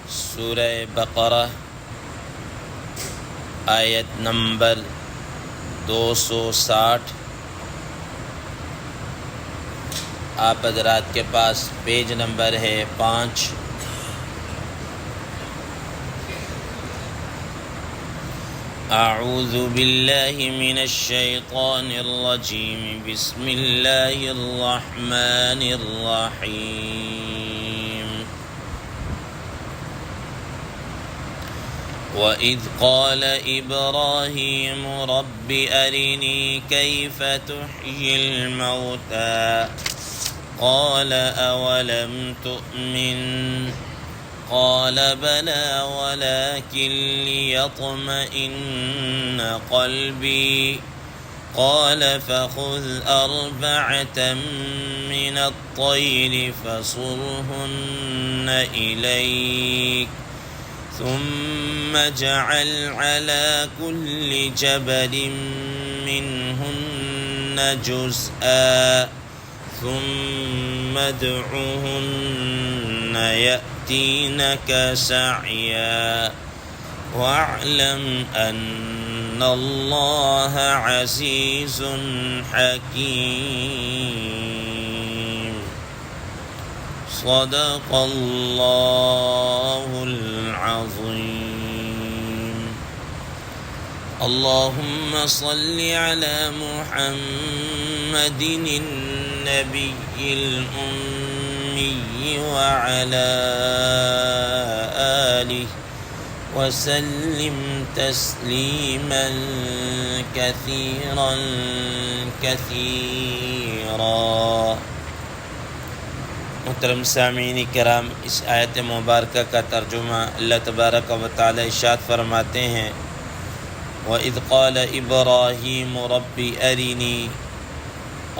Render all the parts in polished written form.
سورہ بقرہ آیت نمبر 260 آپ حضرات کے پاس پیج نمبر ہے 5۔ اعوذ باللہ من الشیطان الرجیم، بسم اللہ الرحمن الرحیم۔ وَإِذْ قَالَ إِبْرَاهِيمُ رَبِّ أَرِنِي كَيْفَ تُحْيِي الْمَوْتَى قَالَ أَوَلَمْ تُؤْمِنْ قال بلى ولكن ليطمئن قلبي قال فخذ أربعة من الطير فصرهن إليك ثم اجعل على كل جبل منهن جزءا ثم ادعهن يأتينك سعيا واعلم أن الله عزيز حكيم۔ صدق الله العظيم۔ اللهم صل على محمد النبي الأمي وعلى آله وسلم تسليما كثيرا كثيرا۔ محترم سامعین کرام، اس آیت مبارکہ کا ترجمہ اللہ تبارک و تعالی ارشاد فرماتے ہیں، وَإِذْ قَالَ إِبْرَاهِيمُ رَبِّ أَرِنِي،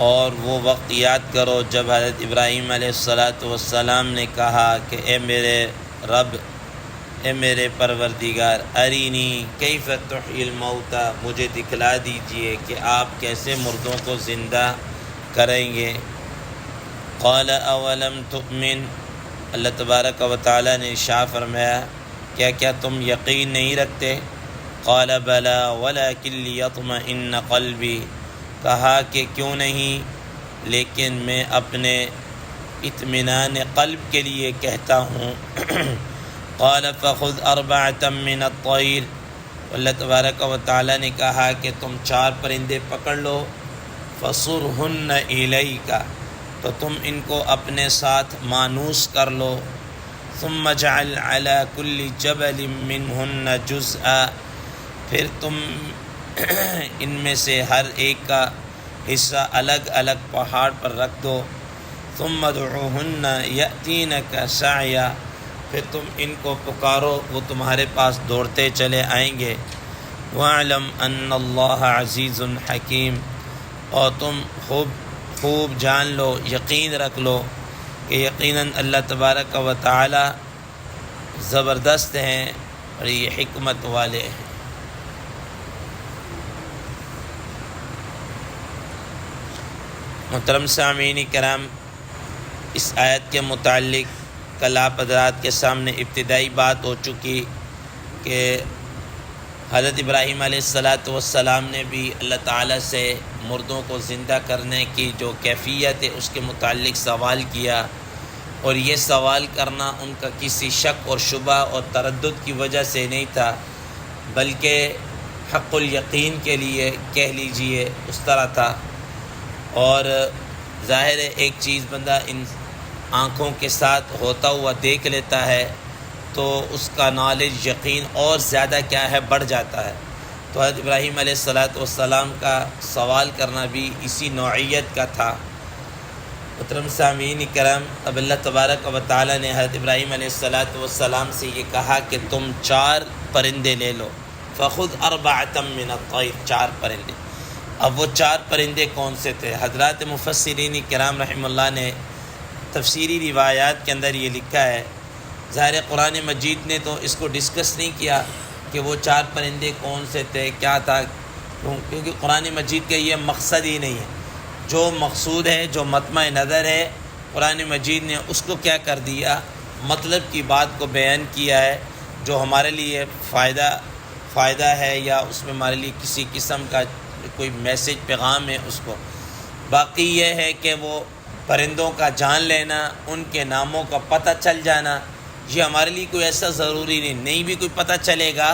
اور وہ وقت یاد کرو جب حضرت ابراہیم علیہ السلام نے کہا کہ اے میرے رب، اے میرے پروردگار، ارینی کیف تحیی الموتى، مجھے دکھلا دیجئے کہ آپ کیسے مردوں کو زندہ کریں گے۔ قال اولم تؤمن، اللہ تبارک و تعالی نے ارشاد فرمایا کیا تم یقین نہیں رکھتے؟ قال بلا ولکن لیطمئن قلبی، کہا کہ کیوں نہیں، لیکن میں اپنے اطمینان قلب کے لیے کہتا ہوں۔ قال فخذ أربعة من الطير، اللہ تبارک و تعالی نے کہا کہ تم 4 پرندے پکڑ لو، فصرهن إليك، تو تم ان کو اپنے ساتھ مانوس کر لو، ثم اجعل على كل جبل منهن جزءا، پھر تم ان میں سے ہر ایک کا حصہ الگ الگ پہاڑ پر رکھ دو، ثم ادعوهن يأتينك سعيا، پھر تم ان کو پکارو وہ تمہارے پاس دوڑتے چلے آئیں گے۔ وَاعْلَمْ أَنَّ اللَّهَ عَزِيزٌ حَكِيمٌ، اور تم خوب جان لو، یقین رکھ لو کہ یقیناً اللہ تبارک و تعالی زبردست ہیں اور یہ حکمت والے ہیں۔ محترم سامعین کرام، اس آیت کے متعلق کل آپ حضرات کے سامنے ابتدائی بات ہو چکی کہ حضرت ابراہیم علیہ السلام نے بھی اللہ تعالیٰ سے مردوں کو زندہ کرنے کی جو کیفیت ہے اس کے متعلق سوال کیا، اور یہ سوال کرنا ان کا کسی شک اور شبہ اور تردد کی وجہ سے نہیں تھا، بلکہ حق الیقین کے لیے کہہ لیجئے اس طرح تھا۔ اور ظاہر ہے ایک چیز بندہ ان آنکھوں کے ساتھ ہوتا ہوا دیکھ لیتا ہے تو اس کا نالج، یقین اور زیادہ کیا ہے بڑھ جاتا ہے۔ تو حضرت ابراہیم علیہ السلام کا سوال کرنا بھی اسی نوعیت کا تھا۔ محترم سامعین کرام، اب اللہ تبارک و تعالی نے حضرت ابراہیم علیہ السلام سے یہ کہا کہ تم 4 پرندے لے لو، فخذ 4 من الطیر، 4 پرندے۔ اب وہ 4 پرندے کون سے تھے؟ حضرات مفسرین کرام رحمہ اللہ نے تفسیری روایات کے اندر یہ لکھا ہے، ظاہر قرآن مجید نے تو اس کو ڈسکس نہیں کیا کہ وہ 4 پرندے کون سے تھے، کیا تھا، کیونکہ قرآن مجید کا یہ مقصد ہی نہیں ہے۔ جو مقصود ہے، جو مطمع نظر ہے، قرآن مجید نے اس کو کیا کر دیا، مطلب کی بات کو بیان کیا ہے جو ہمارے لیے فائدہ ہے یا اس میں ہمارے لیے کسی قسم کا کوئی میسج پیغام ہے اس کو. باقی یہ ہے کہ وہ پرندوں کا جان لینا، ان کے ناموں کا پتہ چل جانا، یہ ہمارے لیے کوئی ایسا ضروری نہیں بھی کوئی پتہ چلے گا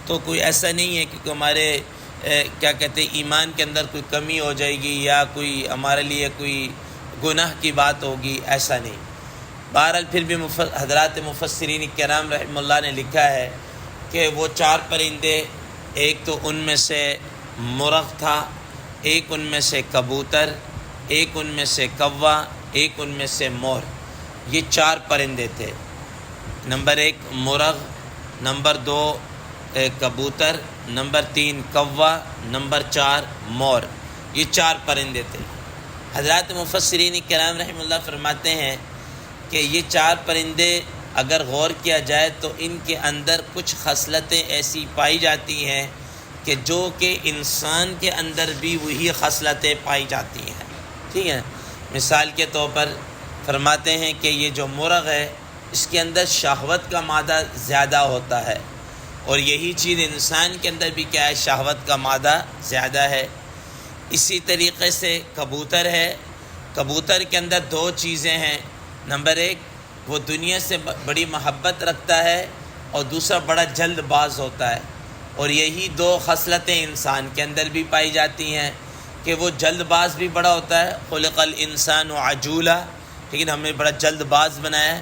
تو کوئی ایسا نہیں ہے کہ ہمارے کیا کہتے ہیں ایمان کے اندر کوئی کمی ہو جائے گی یا کوئی ہمارے لیے کوئی گناہ کی بات ہوگی، ایسا نہیں. بہرحال پھر بھی حضرات مفسرین کرام رحمہ اللہ نے لکھا ہے کہ وہ 4 پرندے، ایک تو ان میں سے مرغ تھا، ایک ان میں سے کبوتر، ایک ان میں سے کوا، ایک ان میں سے مور. یہ 4 پرندے تھے. نمبر 1 مرغ، نمبر 2 کبوتر، نمبر 3 کوا، نمبر 4 مور. یہ 4 پرندے تھے. حضرات مفسرین کرام رحمہ اللہ فرماتے ہیں کہ یہ 4 پرندے اگر غور کیا جائے تو ان کے اندر کچھ خصلتیں ایسی پائی جاتی ہیں کہ جو کہ انسان کے اندر بھی وہی خصلتیں پائی جاتی ہیں. ٹھیک ہے. مثال کے طور پر فرماتے ہیں کہ یہ جو مرغ ہے اس کے اندر شہوت کا مادہ زیادہ ہوتا ہے، اور یہی چیز انسان کے اندر بھی کیا ہے، شہوت کا مادہ زیادہ ہے. اسی طریقے سے کبوتر ہے. کبوتر کے اندر 2 چیزیں ہیں. نمبر 1 وہ دنیا سے بڑی محبت رکھتا ہے، اور دوسرا بڑا جلد باز ہوتا ہے. اور یہی 2 خصلتیں انسان کے اندر بھی پائی جاتی ہیں کہ وہ جلد باز بھی بڑا ہوتا ہے. خلق الانسان عجولا، لیکن ہم نے بڑا جلد باز بنایا ہے.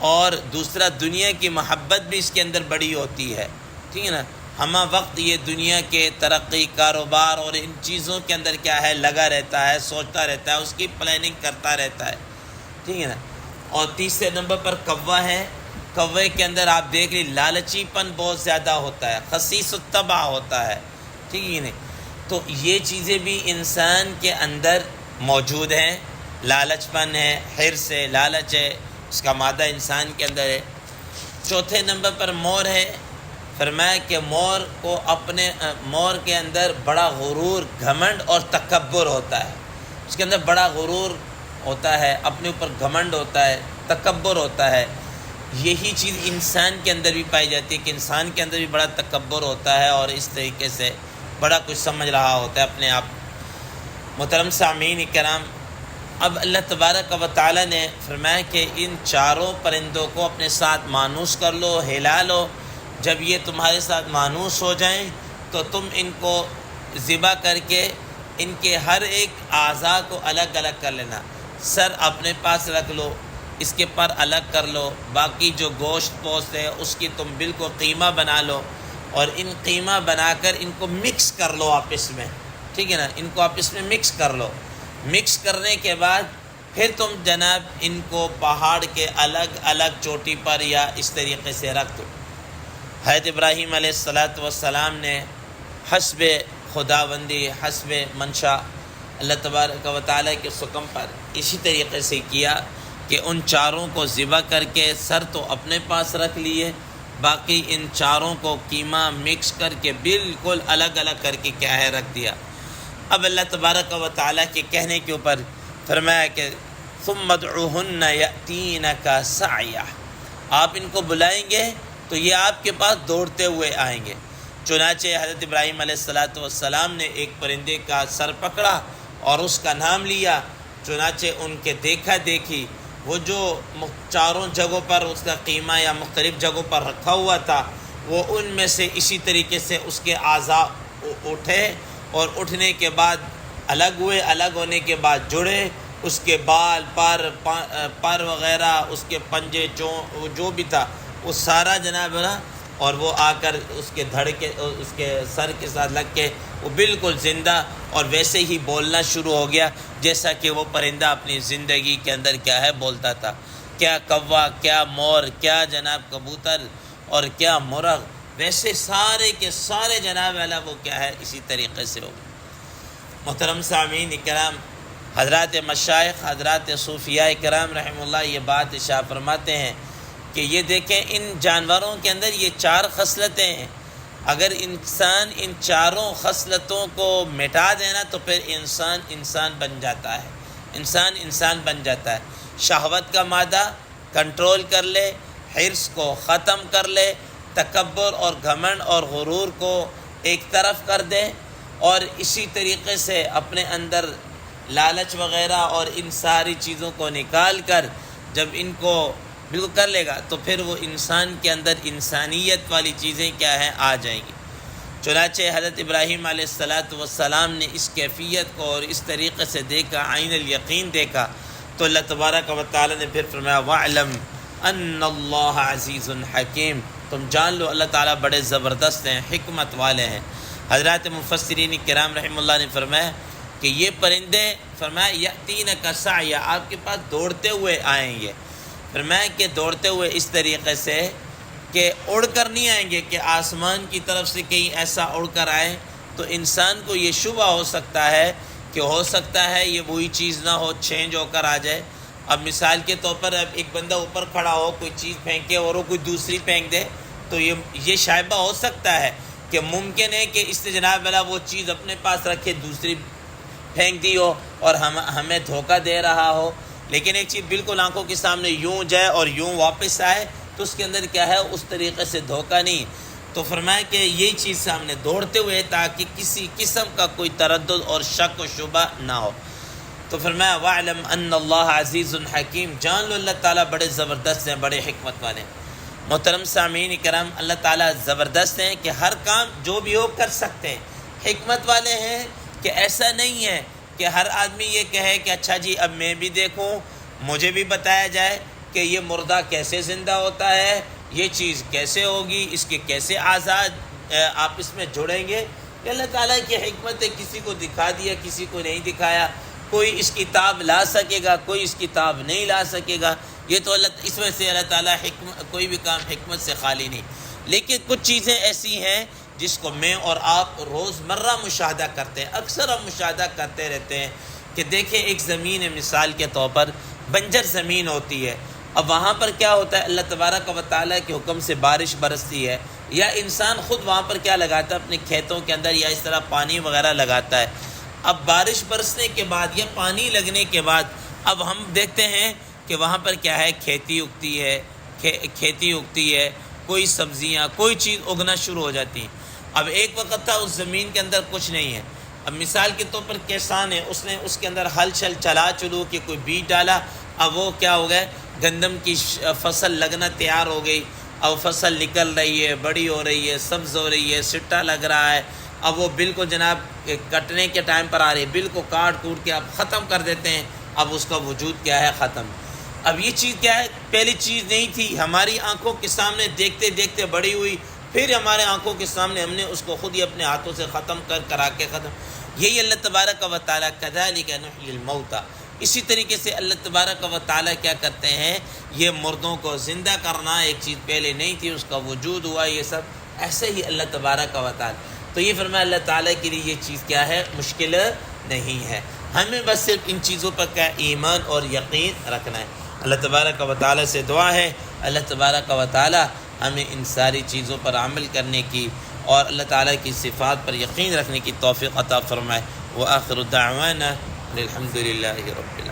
اور دوسرا دنیا کی محبت بھی اس کے اندر بڑی ہوتی ہے. ٹھیک ہے نا. ہمہ وقت یہ دنیا کے ترقی، کاروبار اور ان چیزوں کے اندر کیا ہے، لگا رہتا ہے، سوچتا رہتا ہے، اس کی پلاننگ کرتا رہتا ہے. ٹھیک ہے نا. اور تیسرے نمبر پر کوا ہے. کوے کے اندر آپ دیکھ لیں لالچی پن بہت زیادہ ہوتا ہے، خسیس الطبع ہوتا ہے. ٹھیک ہے نہیں. تو یہ چیزیں بھی انسان کے اندر موجود ہیں. لالچ پن ہے، حرص ہے، لالچ ہے، اس کا مادہ انسان کے اندر ہے. چوتھے نمبر پر مور ہے. فرمایا کہ مور کے اندر بڑا غرور، گھمنڈ اور تکبر ہوتا ہے. اس کے اندر بڑا غرور ہوتا ہے، اپنے اوپر گھمنڈ ہوتا ہے، تکبر ہوتا ہے. یہی چیز انسان کے اندر بھی پائی جاتی ہے کہ انسان کے اندر بھی بڑا تکبر ہوتا ہے اور اس طریقے سے بڑا کچھ سمجھ رہا ہوتا ہے اپنے آپ. محترم سامعین کرام، اب اللہ تبارک و تعالی نے فرمایا کہ ان 4 پرندوں کو اپنے ساتھ مانوس کر لو، ہلا لو. جب یہ تمہارے ساتھ مانوس ہو جائیں تو تم ان کو ذبح کر کے ان کے ہر ایک اعضاء کو الگ الگ کر لینا. سر اپنے پاس رکھ لو، اس کے پر الگ کر لو، باقی جو گوشت پوست ہے اس کی تم بالکل قیمہ بنا لو، اور ان قیمہ بنا کر ان کو مکس کر لو آپس میں. ٹھیک ہے نا. ان کو آپس میں مکس کر لو. مکس کرنے کے بعد پھر تم جناب ان کو پہاڑ کے الگ الگ چوٹی پر یا اس طریقے سے رکھ دو. حضرت ابراہیم علیہ السلام نے حسب خداوندی، حسب منشا اللہ تبارک و تعالیٰ کے حکم پر اسی طریقے سے کیا کہ ان 4 کو ذبح کر کے سر تو اپنے پاس رکھ لیے، باقی ان 4 کو قیمہ مکس کر کے بالکل الگ الگ کر کے کیا ہے رکھ دیا. اب اللہ تبارک و تعالیٰ کے کہنے کے اوپر فرمایا کہ ثم ادعوهن یأتینک سعیا، آپ ان کو بلائیں گے تو یہ آپ کے پاس دوڑتے ہوئے آئیں گے. چنانچہ حضرت ابراہیم علیہ السلام نے ایک پرندے کا سر پکڑا اور اس کا نام لیا. چنانچہ ان کے دیکھا دیکھی وہ جو 4 جگہوں پر اس کا قیمہ یا مختلف جگہوں پر رکھا ہوا تھا، وہ ان میں سے اسی طریقے سے اس کے اعضاء اٹھے، اور اٹھنے کے بعد الگ ہوئے، الگ ہونے کے بعد جڑے. اس کے بال، پر وغیرہ، اس کے پنجے، جو بھی تھا وہ سارا جناب نا، اور وہ آ کر اس کے دھڑ کے اس کے سر کے ساتھ لگ کے وہ بالکل زندہ اور ویسے ہی بولنا شروع ہو گیا جیسا کہ وہ پرندہ اپنی زندگی کے اندر کیا ہے بولتا تھا. کیا کوا، کیا مور، کیا جناب کبوتر اور کیا مرغ، ویسے سارے کے سارے جناب والا وہ کیا ہے اسی طریقے سے ہو. محترم سامعین کرام، حضرات مشائخ، حضرات صوفیاء کرام رحمہ اللہ یہ بات ارشاد فرماتے ہیں کہ یہ دیکھیں ان جانوروں کے اندر یہ 4 خصلتیں ہیں. اگر انسان ان 4 خصلتوں کو مٹا دینا تو پھر انسان بن جاتا ہے. انسان بن جاتا ہے. شہوت کا مادہ، کنٹرول کر لے، حرص کو ختم کر لے، تکبر اور گھمنڈ اور غرور کو ایک طرف کر دے، اور اسی طریقے سے اپنے اندر لالچ وغیرہ اور ان ساری چیزوں کو نکال کر جب ان کو بالکل کر لے گا تو پھر وہ انسان کے اندر انسانیت والی چیزیں کیا ہیں آ جائیں گی۔ چنانچہ حضرت ابراہیم علیہ السلام نے اس کیفیت کو اور اس طریقے سے دیکھا، عین الیقین دیکھا، تو اللہ تبارک و تعالی نے پھر فرمایا وَاعْلَمْ أَنَّ اللَّهَ عَزِيزٌ حَكِيمٌ، تم جان لو اللہ تعالیٰ بڑے زبردست ہیں، حکمت والے ہیں۔ حضرات مفسرین کرام رحمہ اللہ نے فرمایا کہ یہ پرندے فرمایا یأتینک سعیا، آپ کے پاس دوڑتے ہوئے آئیں گے۔ فرمایا کہ دوڑتے ہوئے اس طریقے سے کہ اڑ کر نہیں آئیں گے کہ آسمان کی طرف سے کہیں ایسا اڑ کر آئے، تو انسان کو یہ شبہ ہو سکتا ہے کہ ہو سکتا ہے یہ وہی چیز نہ ہو، چینج ہو کر آ جائے۔ اب مثال کے طور پر اب ایک بندہ اوپر کھڑا ہو، کوئی چیز پھینکے اور وہ کوئی دوسری پھینک دے، تو یہ شائبہ ہو سکتا ہے کہ ممکن ہے کہ اس نے جناب والا وہ چیز اپنے پاس رکھے دوسری پھینک دی ہو اور ہمیں دھوکہ دے رہا ہو۔ لیکن ایک چیز بالکل آنکھوں کے سامنے یوں جائے اور یوں واپس آئے تو اس کے اندر کیا ہے، اس طریقے سے دھوکہ نہیں۔ تو فرمایا کہ یہی چیز سامنے دوڑتے ہوئے تاکہ کسی قسم کا کوئی تردد اور شک و شبہ نہ ہو۔ تو فرمایا وَاعْلَمْ أَنَّ اللَّهَ عَزِيزٌ حَكِيمٌ، جان لو اللہ تعالیٰ بڑے زبردست ہیں، بڑے حکمت والے ہیں۔ محترم سامعین کرام، اللہ تعالیٰ زبردست ہیں کہ ہر کام جو بھی ہو کر سکتے ہیں، حکمت والے ہیں کہ ایسا نہیں ہے کہ ہر آدمی یہ کہے کہ اچھا جی اب میں بھی دیکھوں، مجھے بھی بتایا جائے کہ یہ مردہ کیسے زندہ ہوتا ہے، یہ چیز کیسے ہوگی، اس کے کیسے آزاد آپس میں جڑیں گے۔ کہ اللہ تعالیٰ کی حکمت ہے، کسی کو دکھا دیا، کسی کو نہیں دکھایا، کوئی اس کتاب لا سکے گا، کوئی اس کتاب نہیں لا سکے گا۔ یہ تو اس وجہ سے اللہ تعالیٰ کوئی بھی کام حکمت سے خالی نہیں۔ لیکن کچھ چیزیں ایسی ہیں جس کو میں اور آپ روزمرہ مشاہدہ کرتے ہیں، اکثر ہم مشاہدہ کرتے رہتے ہیں کہ دیکھیں ایک زمین ہے، مثال کے طور پر بنجر زمین ہوتی ہے، اب وہاں پر کیا ہوتا ہے، اللہ تبارک و تعالیٰ کے حکم سے بارش برستی ہے، یا انسان خود وہاں پر کیا لگاتا ہے اپنے کھیتوں کے اندر، یا اس طرح پانی وغیرہ لگاتا ہے۔ اب بارش برسنے کے بعد یا پانی لگنے کے بعد اب ہم دیکھتے ہیں کہ وہاں پر کیا ہے، کھیتی اگتی ہے، کوئی سبزیاں، کوئی چیز اگنا شروع ہو جاتی ہیں۔ اب ایک وقت تھا اس زمین کے اندر کچھ نہیں ہے، اب مثال کے طور پر کسان ہے، اس نے اس کے اندر ہل چل چلو کہ کوئی بیج ڈالا، اب وہ کیا ہو گئے، گندم کی فصل لگنا تیار ہو گئی، اب فصل نکل رہی ہے، بڑی ہو رہی ہے، سبز ہو رہی ہے، سٹا لگ رہا ہے، اب وہ بل کو جناب کٹنے کے ٹائم پر آ رہی ہے، بل کو کاٹ کوٹ کے اب ختم کر دیتے ہیں، اب اس کا وجود کیا ہے، ختم۔ اب یہ چیز کیا ہے، پہلی چیز نہیں تھی، ہماری آنکھوں کے سامنے دیکھتے دیکھتے بڑی ہوئی، پھر ہمارے آنکھوں کے سامنے ہم نے اس کو خود ہی اپنے ہاتھوں سے ختم کرا کے ختم۔ یہی اللہ تبارک و تعالیٰ کذالک نحیی الموتیٰ، اسی طریقے سے اللہ تبارک و تعالیٰ کیا کرتے ہیں، یہ مردوں کو زندہ کرنا، ایک چیز پہلے نہیں تھی اس کا وجود ہوا، یہ سب ایسے ہی اللہ تبارک و تعالیٰ۔ تو یہ فرمایا اللہ تعالیٰ کے لیے یہ چیز کیا ہے، مشکل نہیں ہے، ہمیں بس صرف ان چیزوں پر کیا ایمان اور یقین رکھنا ہے۔ اللہ تبارک و تعالیٰ سے دعا ہے اللہ تبارک و تعالیٰ ہمیں ان ساری چیزوں پر عمل کرنے کی اور اللہ تعالیٰ کی صفات پر یقین رکھنے کی توفیق عطا فرمائے۔ وآخر دعوانا الحمد للہ رب العالمین۔